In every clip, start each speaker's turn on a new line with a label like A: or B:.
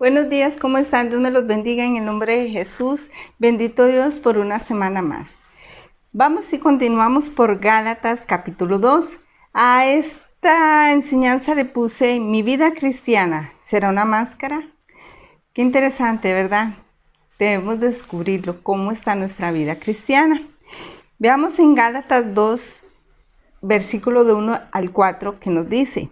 A: Buenos días, ¿cómo están? Dios me los bendiga en el nombre de Jesús. Bendito Dios por una semana más. Vamos y continuamos por Gálatas capítulo 2. A esta enseñanza le puse: mi vida cristiana, ¿será una máscara? Qué interesante, ¿verdad? Debemos descubrirlo, cómo está nuestra vida cristiana. Veamos en Gálatas 2, versículo de 1 al 4, que nos dice: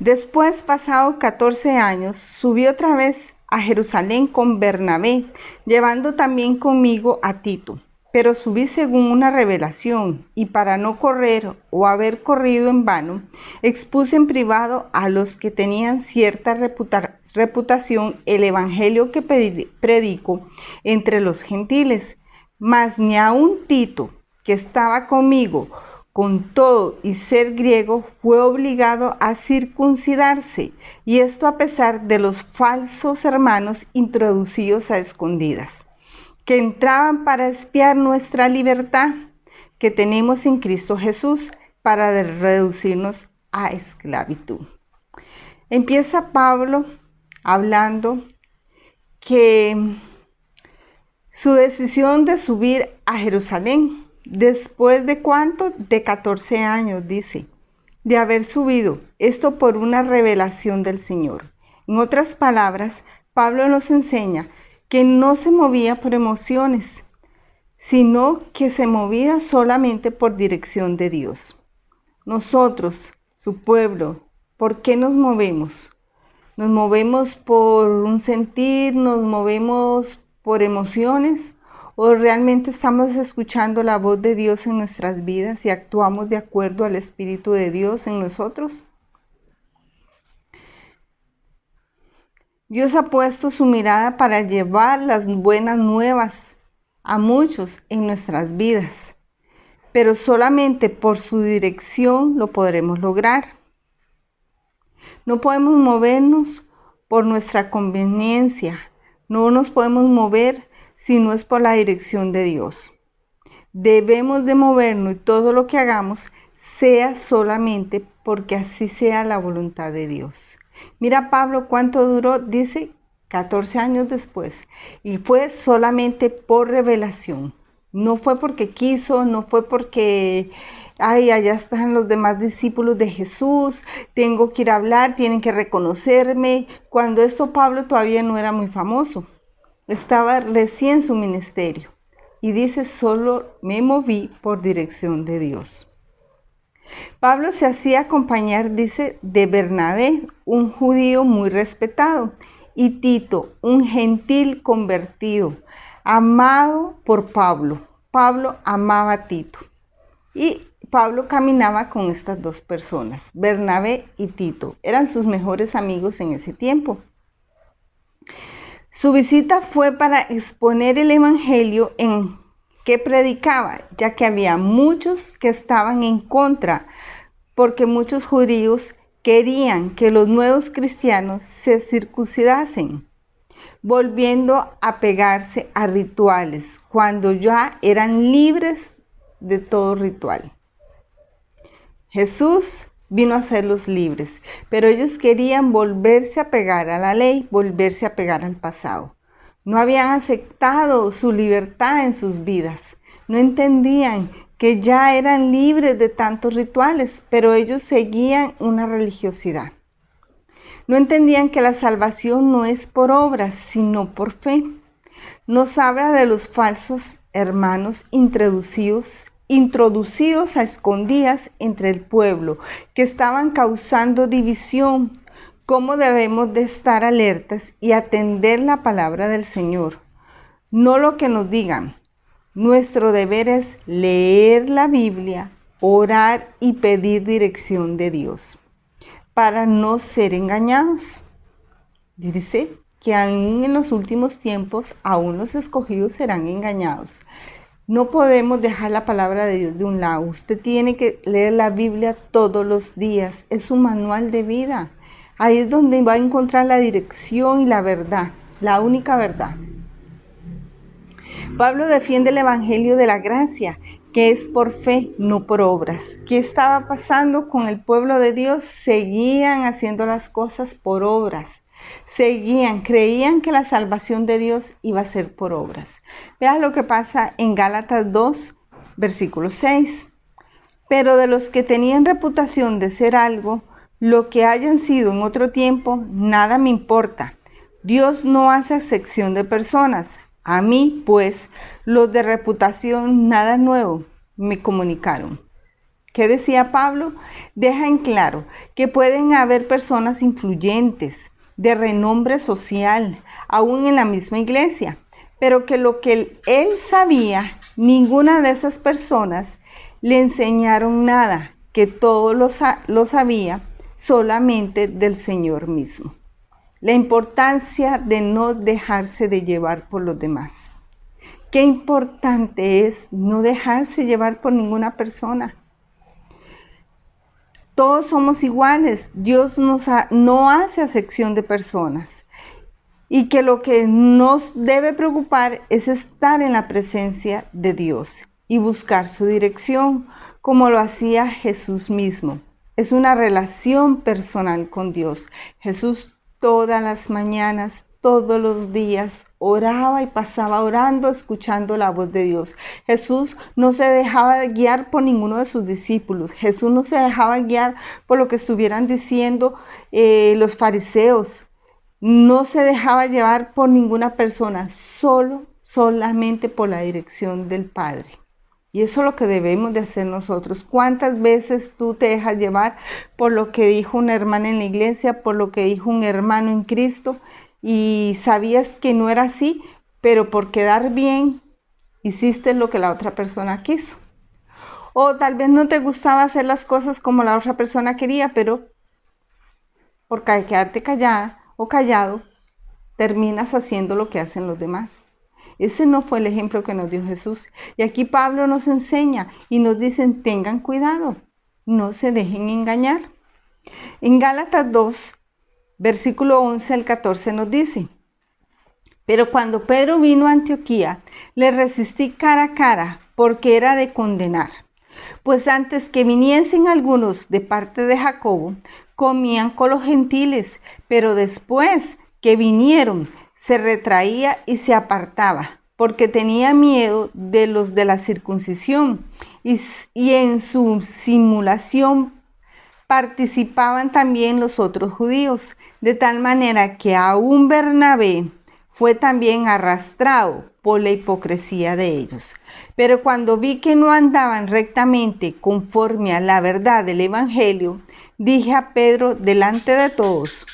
A: Después, pasados 14 años, subí otra vez a Jerusalén con Bernabé, llevando también conmigo a Tito. Pero subí según una revelación, y para no correr o haber corrido en vano, expuse en privado a los que tenían cierta reputación el evangelio que predico entre los gentiles. Mas ni aun Tito, que estaba conmigo, con todo y ser griego, fue obligado a circuncidarse, y esto a pesar de los falsos hermanos introducidos a escondidas, que entraban para espiar nuestra libertad que tenemos en Cristo Jesús, para reducirnos a esclavitud. Empieza Pablo hablando que su decisión de subir a Jerusalén, ¿después de cuánto? De 14 años, dice, de haber subido, esto por una revelación del Señor. En otras palabras, Pablo nos enseña que no se movía por emociones, sino que se movía solamente por dirección de Dios. Nosotros, su pueblo, ¿por qué nos movemos? Nos movemos por un sentir, nos movemos por emociones, o realmente estamos escuchando la voz de Dios en nuestras vidas y actuamos de acuerdo al Espíritu de Dios en nosotros. Dios ha puesto su mirada para llevar las buenas nuevas a muchos en nuestras vidas, pero solamente por su dirección lo podremos lograr. No podemos movernos por nuestra conveniencia, no nos podemos mover si no es por la dirección de Dios. Debemos de movernos y todo lo que hagamos sea solamente porque así sea la voluntad de Dios. Mira Pablo cuánto duró, dice 14 años después, y fue solamente por revelación. No fue porque quiso, no fue porque allá están los demás discípulos de Jesús, tengo que ir a hablar, tienen que reconocerme. Cuando esto Pablo todavía no era muy famoso, estaba recién su ministerio. Y dice, solo me moví por dirección de Dios. Pablo se hacía acompañar, dice, de Bernabé, un judío muy respetado, y Tito, un gentil convertido, amado por Pablo. Pablo amaba a Tito. Y Pablo caminaba con estas dos personas, Bernabé y Tito. Eran sus mejores amigos en ese tiempo. Su visita fue para exponer el evangelio en que predicaba, ya que había muchos que estaban en contra, porque muchos judíos querían que los nuevos cristianos se circuncidasen, volviendo a pegarse a rituales, cuando ya eran libres de todo ritual. Jesús vino a hacerlos libres, pero ellos querían volverse a pegar a la ley, volverse a pegar al pasado. No habían aceptado su libertad en sus vidas, no entendían que ya eran libres de tantos rituales, pero ellos seguían una religiosidad. No entendían que la salvación no es por obras, sino por fe. Nos habla de los falsos hermanos introducidos a escondidas entre el pueblo, que estaban causando división. Cómo debemos de estar alertas y atender la palabra del Señor, no lo que nos digan. Nuestro deber es leer la Biblia, orar y pedir dirección de Dios, para no ser engañados. Dice que aún en los últimos tiempos, aún los escogidos serán engañados. No podemos dejar la palabra de Dios de un lado. Usted tiene que leer la Biblia todos los días. Es un manual de vida. Ahí es donde va a encontrar la dirección y la verdad, la única verdad. Pablo defiende el evangelio de la gracia, que es por fe, no por obras. ¿Qué estaba pasando con el pueblo de Dios? Seguían haciendo las cosas por obras. creían que la salvación de Dios iba a ser por obras. Vea lo que pasa en Gálatas 2, versículo 6. Pero de los que tenían reputación de ser algo, lo que hayan sido en otro tiempo, nada me importa. Dios no hace acepción de personas. A mí, pues, los de reputación nada nuevo me comunicaron. ¿Qué decía Pablo? Deja en claro que pueden haber personas influyentes, de renombre social, aún en la misma iglesia, pero que lo que él sabía, ninguna de esas personas le enseñaron nada, que todo lo sabía solamente del Señor mismo. La importancia de no dejarse de llevar por los demás. Qué importante es no dejarse llevar por ninguna persona. Todos somos iguales. Dios no hace acepción de personas. Y que lo que nos debe preocupar es estar en la presencia de Dios y buscar su dirección, como lo hacía Jesús mismo. Es una relación personal con Dios. Jesús todas las mañanas, todos los días, oraba y pasaba orando, escuchando la voz de Dios. Jesús no se dejaba guiar por ninguno de sus discípulos. Jesús no se dejaba guiar por lo que estuvieran diciendo los fariseos. No se dejaba llevar por ninguna persona, solamente por la dirección del Padre. Y eso es lo que debemos de hacer nosotros. ¿Cuántas veces tú te dejas llevar por lo que dijo una hermana en la iglesia, por lo que dijo un hermano en Cristo, y sabías que no era así, pero por quedar bien hiciste lo que la otra persona quiso? O tal vez no te gustaba hacer las cosas como la otra persona quería, pero por quedarte callada o callado, terminas haciendo lo que hacen los demás. Ese no fue el ejemplo que nos dio Jesús. Y aquí Pablo nos enseña y nos dice, tengan cuidado, no se dejen engañar. En Gálatas 2, versículo 11 al 14 nos dice, pero cuando Pedro vino a Antioquía, le resistí cara a cara porque era de condenar. Pues antes que viniesen algunos de parte de Jacobo, comían con los gentiles, pero después que vinieron, se retraía y se apartaba, porque tenía miedo de los de la circuncisión, y en su simulación participaban también los otros judíos, de tal manera que aún Bernabé fue también arrastrado por la hipocresía de ellos. Pero cuando vi que no andaban rectamente conforme a la verdad del Evangelio, dije a Pedro delante de todos,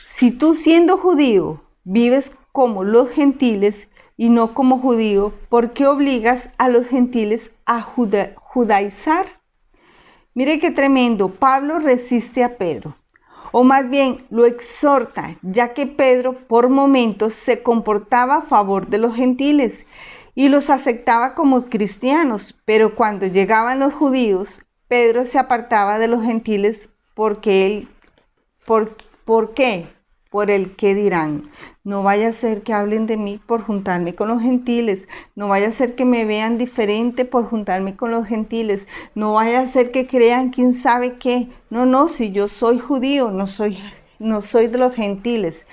A: si tú siendo judío vives como los gentiles y no como judío, ¿por qué obligas a los gentiles a judaizar? Mire qué tremendo. Pablo resiste a Pedro, o más bien lo exhorta, ya que Pedro por momentos se comportaba a favor de los gentiles y los aceptaba como cristianos, pero cuando llegaban los judíos, Pedro se apartaba de los gentiles porque ¿por qué? Por el qué dirán. No vaya a ser que hablen de mí por juntarme con los gentiles. No vaya a ser que me vean diferente por juntarme con los gentiles. No vaya a ser que crean quién sabe qué. No, si yo soy judío, no soy de los gentiles.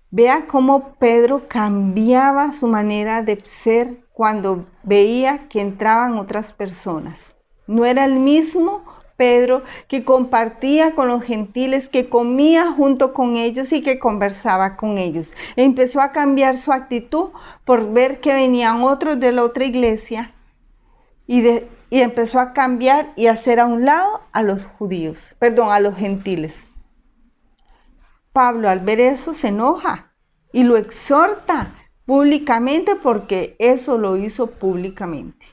A: Vea cómo Pedro cambiaba su manera de ser cuando veía que entraban otras personas. No era el mismo Pedro que compartía con los gentiles, que comía junto con ellos y que conversaba con ellos. Empezó a cambiar su actitud por ver que venían otros de la otra iglesia y empezó a cambiar y hacer a un lado a los a los gentiles. Pablo al ver eso se enoja y lo exhorta públicamente porque eso lo hizo públicamente.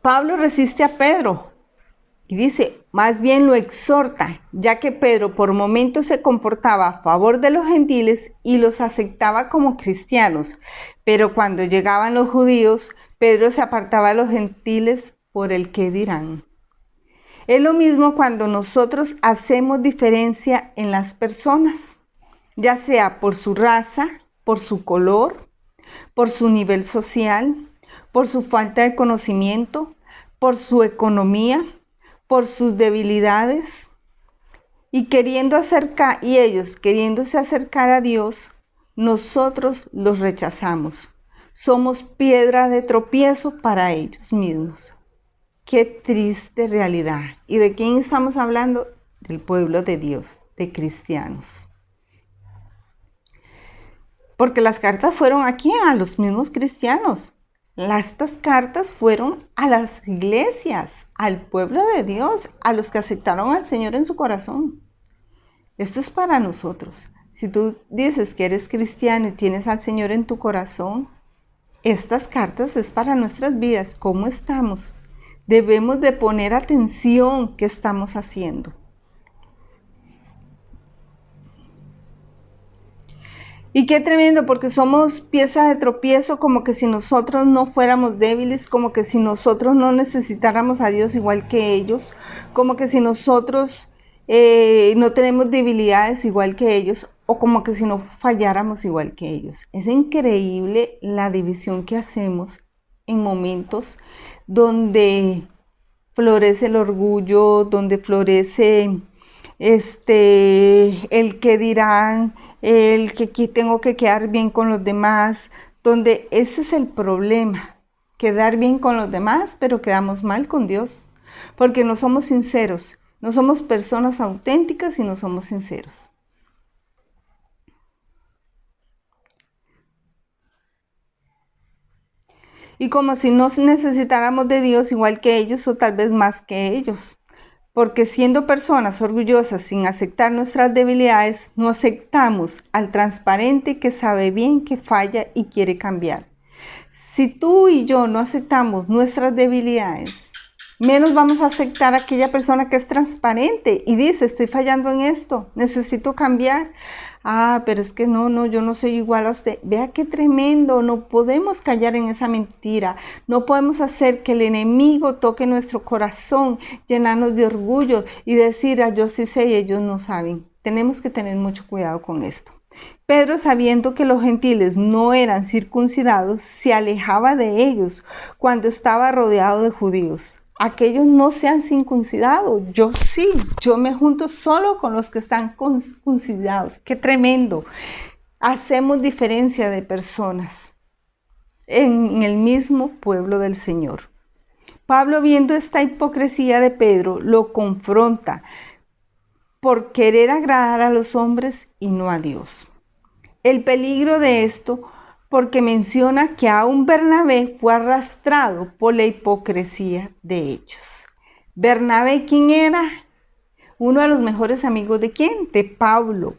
A: Pablo resiste a Pedro y dice, más bien lo exhorta, ya que Pedro por momentos se comportaba a favor de los gentiles y los aceptaba como cristianos, pero cuando llegaban los judíos, Pedro se apartaba de los gentiles por el qué dirán. Es lo mismo cuando nosotros hacemos diferencia en las personas, ya sea por su raza, por su color, por su nivel social, por su falta de conocimiento, por su economía, por sus debilidades. y ellos queriéndose acercar a Dios, nosotros los rechazamos. Somos piedra de tropiezo para ellos mismos. Qué triste realidad. ¿Y de quién estamos hablando? Del pueblo de Dios, de cristianos. Porque las cartas fueron a quién? A los mismos cristianos. Estas cartas fueron a las iglesias, al pueblo de Dios, a los que aceptaron al Señor en su corazón. Esto es para nosotros. Si tú dices que eres cristiano y tienes al Señor en tu corazón, estas cartas es para nuestras vidas. ¿Cómo estamos? Debemos de poner atención qué estamos haciendo. Y qué tremendo, porque somos pieza de tropiezo, como que si nosotros no fuéramos débiles, como que si nosotros no necesitáramos a Dios igual que ellos, como que si nosotros no tenemos debilidades igual que ellos, o como que si no falláramos igual que ellos. Es increíble la división que hacemos en momentos donde florece el orgullo, donde florece el que dirán, el que tengo que quedar bien con los demás, donde ese es el problema, quedar bien con los demás, pero quedamos mal con Dios, porque no somos sinceros, no somos personas auténticas y no somos sinceros. Y como si no necesitáramos de Dios igual que ellos o tal vez más que ellos. Porque siendo personas orgullosas sin aceptar nuestras debilidades, no aceptamos al transparente que sabe bien que falla y quiere cambiar. Si tú y yo no aceptamos nuestras debilidades, menos vamos a aceptar a aquella persona que es transparente y dice, estoy fallando en esto, necesito cambiar. Ah, pero es que no, yo no soy igual a usted. Vea qué tremendo, no podemos callar en esa mentira. No podemos hacer que el enemigo toque nuestro corazón, llenarnos de orgullo y decir, yo sí sé y ellos no saben. Tenemos que tener mucho cuidado con esto. Pedro, sabiendo que los gentiles no eran circuncidados, se alejaba de ellos cuando estaba rodeado de judíos. Aquellos no se han circuncidado, yo sí, yo me junto solo con los que están circuncidados. ¡Qué tremendo! Hacemos diferencia de personas en el mismo pueblo del Señor. Pablo, viendo esta hipocresía de Pedro, lo confronta por querer agradar a los hombres y no a Dios. El peligro de esto, porque menciona que aún Bernabé fue arrastrado por la hipocresía de ellos. Bernabé, ¿quién era? Uno de los mejores amigos de ¿quién? De Pablo.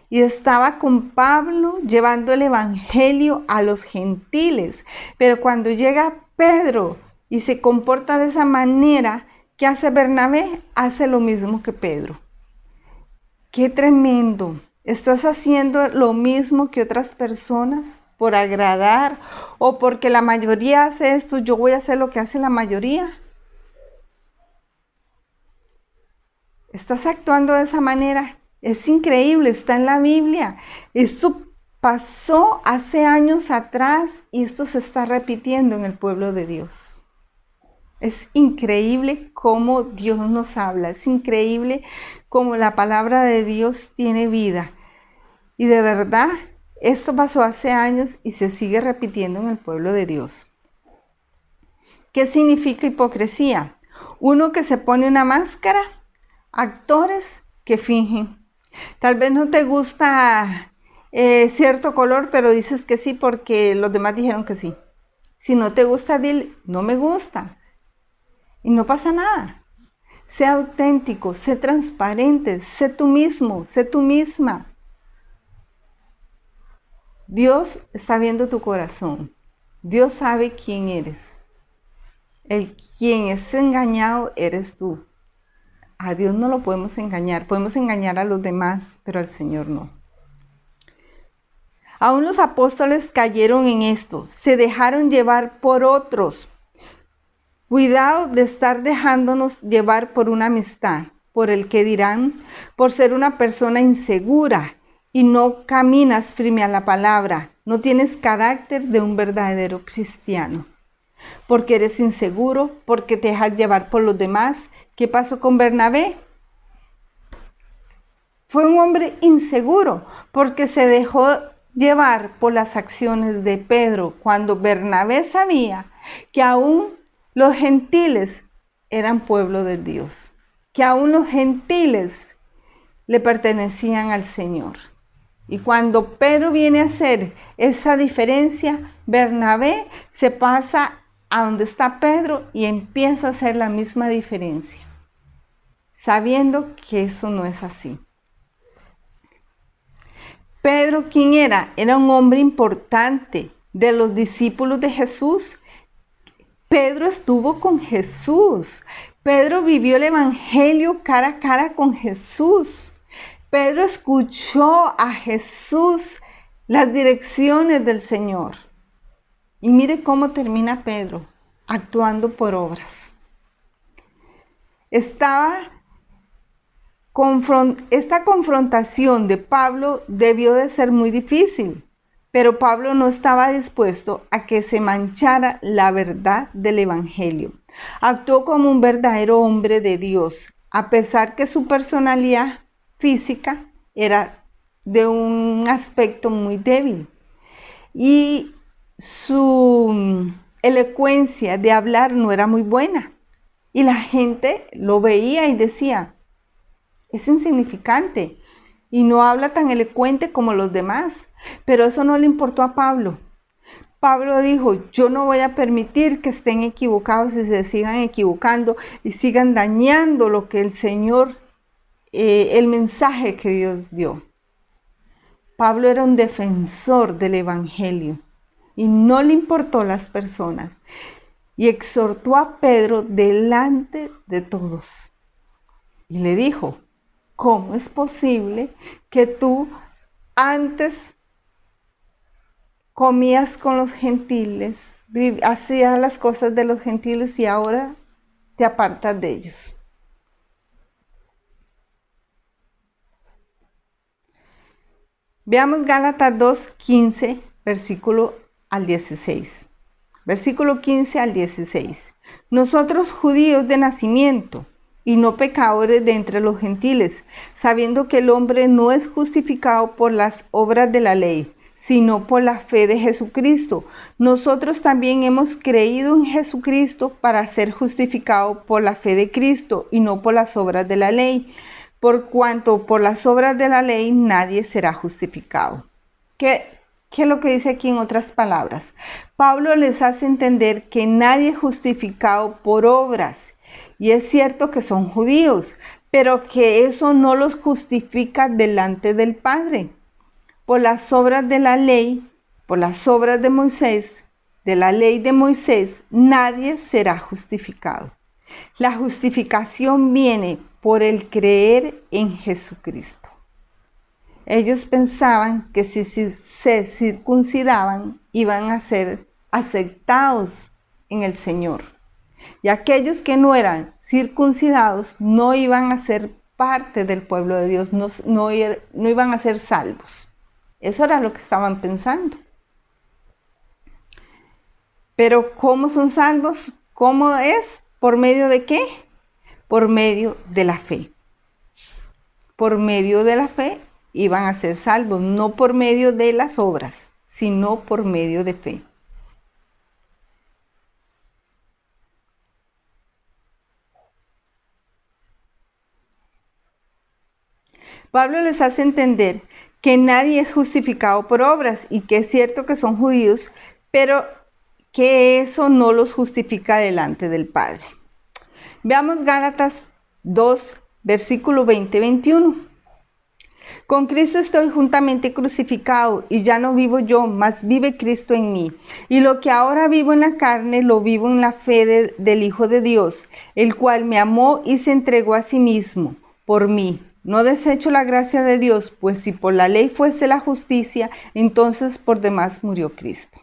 A: Y estaba con Pablo llevando el evangelio a los gentiles. Pero cuando llega Pedro y se comporta de esa manera, ¿qué hace Bernabé? Hace lo mismo que Pedro. ¡Qué tremendo! ¿Estás haciendo lo mismo que otras personas por agradar o porque la mayoría hace esto, yo voy a hacer lo que hace la mayoría? ¿Estás actuando de esa manera? Es increíble, está en la Biblia. Esto pasó hace años atrás y esto se está repitiendo en el pueblo de Dios. Es increíble cómo Dios nos habla, es increíble cómo la palabra de Dios tiene vida. Y de verdad, esto pasó hace años y se sigue repitiendo en el pueblo de Dios. ¿Qué significa hipocresía? Uno que se pone una máscara, actores que fingen. Tal vez no te gusta cierto color, pero dices que sí porque los demás dijeron que sí. Si no te gusta, dile, no me gusta. Y no pasa nada. Sé auténtico, sé transparente, sé tú mismo, sé tú misma. Dios está viendo tu corazón. Dios sabe quién eres. El quien es engañado eres tú. A Dios no lo podemos engañar. Podemos engañar a los demás, pero al Señor no. Aún los apóstoles cayeron en esto. Se dejaron llevar por otros. Cuidado de estar dejándonos llevar por una amistad, por el que dirán, por ser una persona insegura y no caminas firme a la palabra, no tienes carácter de un verdadero cristiano. Porque eres inseguro, porque te dejas llevar por los demás. ¿Qué pasó con Bernabé? Fue un hombre inseguro porque se dejó llevar por las acciones de Pedro cuando Bernabé sabía que aún los gentiles eran pueblo de Dios, que aún los gentiles le pertenecían al Señor. Y cuando Pedro viene a hacer esa diferencia, Bernabé se pasa a donde está Pedro y empieza a hacer la misma diferencia, sabiendo que eso no es así. Pedro, ¿quién era? Era un hombre importante de los discípulos de Jesús. Pedro estuvo con Jesús. Pedro vivió el evangelio cara a cara con Jesús. Pedro escuchó a Jesús las direcciones del Señor. Y mire cómo termina Pedro, actuando por obras. Esta confrontación de Pablo debió de ser muy difícil, pero Pablo no estaba dispuesto a que se manchara la verdad del evangelio. Actuó como un verdadero hombre de Dios, a pesar que su personalidad física era de un aspecto muy débil y su elocuencia de hablar no era muy buena, y la gente lo veía y decía: es insignificante y no habla tan elocuente como los demás. Pero eso no le importó a Pablo. Pablo dijo: yo no voy a permitir que estén equivocados y se sigan equivocando y sigan dañando lo que el Señor, el mensaje que Dios dio. Pablo era un defensor del evangelio y no le importó las personas, y exhortó a Pedro delante de todos y le dijo: ¿cómo es posible que tú antes comías con los gentiles, hacías las cosas de los gentiles y ahora te apartas de ellos? Veamos Gálatas 2, 15, versículo al 16. Versículo 15 al 16. Nosotros, judíos de nacimiento y no pecadores de entre los gentiles, sabiendo que el hombre no es justificado por las obras de la ley, sino por la fe de Jesucristo. Nosotros también hemos creído en Jesucristo para ser justificados por la fe de Cristo y no por las obras de la ley, por cuanto por las obras de la ley nadie será justificado. ¿Qué es lo que dice aquí en otras palabras? Pablo les hace entender que nadie es justificado por obras. Y es cierto que son judíos, pero que eso no los justifica delante del Padre. Por las obras de la ley, por las obras de Moisés, de la ley de Moisés, nadie será justificado. La justificación viene por el creer en Jesucristo. Ellos pensaban que si se circuncidaban iban a ser aceptados en el Señor. Y aquellos que no eran circuncidados no iban a ser parte del pueblo de Dios, no iban a ser salvos. Eso era lo que estaban pensando. Pero ¿cómo son salvos? ¿Cómo es? ¿Por medio de qué? Por medio de la fe. Por medio de la fe iban a ser salvos, no por medio de las obras, sino por medio de fe. Pablo les hace entender que nadie es justificado por obras y que es cierto que son judíos, pero que eso no los justifica delante del Padre. Veamos Gálatas 2, versículo 20-21. Con Cristo estoy juntamente crucificado y ya no vivo yo, mas vive Cristo en mí. Y lo que ahora vivo en la carne, lo vivo en la fe del Hijo de Dios, el cual me amó y se entregó a sí mismo por mí. No desecho la gracia de Dios, pues si por la ley fuese la justicia, entonces por demás murió Cristo.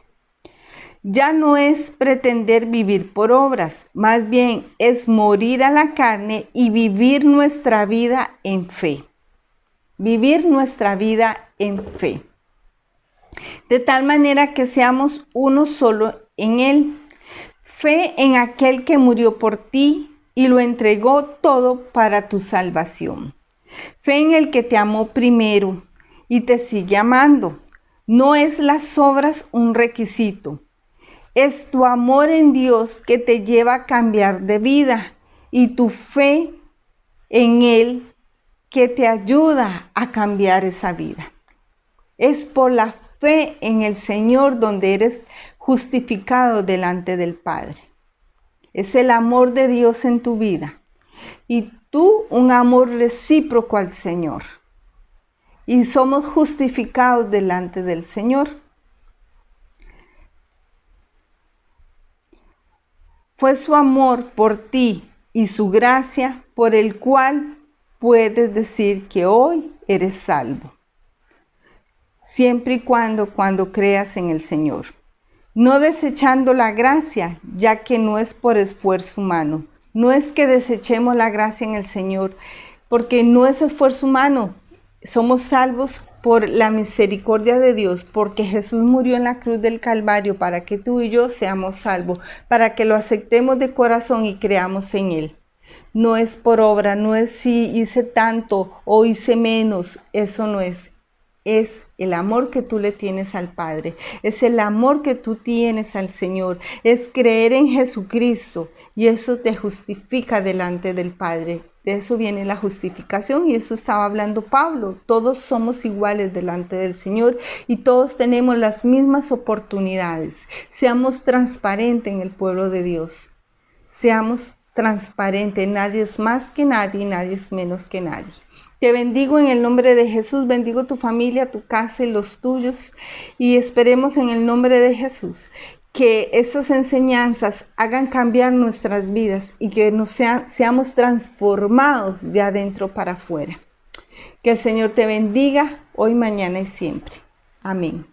A: Ya no es pretender vivir por obras, más bien es morir a la carne y vivir nuestra vida en fe. Vivir nuestra vida en fe. De tal manera que seamos uno solo en Él. Fe en aquel que murió por ti y lo entregó todo para tu salvación. Fe en el que te amó primero y te sigue amando. No es las obras un requisito. Es tu amor en Dios que te lleva a cambiar de vida y tu fe en Él que te ayuda a cambiar esa vida. Es por la fe en el Señor donde eres justificado delante del Padre. Es el amor de Dios en tu vida y tú un amor recíproco al Señor. Y somos justificados delante del Señor. Fue su amor por ti y su gracia por el cual puedes decir que hoy eres salvo. Siempre y cuando creas en el Señor. No desechando la gracia, ya que no es por esfuerzo humano. No es que desechemos la gracia en el Señor, porque no es esfuerzo humano. Somos salvos por la misericordia de Dios, porque Jesús murió en la cruz del Calvario para que tú y yo seamos salvos, para que lo aceptemos de corazón y creamos en Él. No es por obra, no es si hice tanto o hice menos, eso no es. Es el amor que tú le tienes al Padre, es el amor que tú tienes al Señor, es creer en Jesucristo y eso te justifica delante del Padre. De eso viene la justificación y eso estaba hablando Pablo. Todos somos iguales delante del Señor y todos tenemos las mismas oportunidades. Seamos transparentes en el pueblo de Dios. Seamos transparentes. Nadie es más que nadie y nadie es menos que nadie. Te bendigo en el nombre de Jesús, bendigo tu familia, tu casa y los tuyos y esperemos en el nombre de Jesús que estas enseñanzas hagan cambiar nuestras vidas y que seamos transformados de adentro para afuera. Que el Señor te bendiga hoy, mañana y siempre. Amén.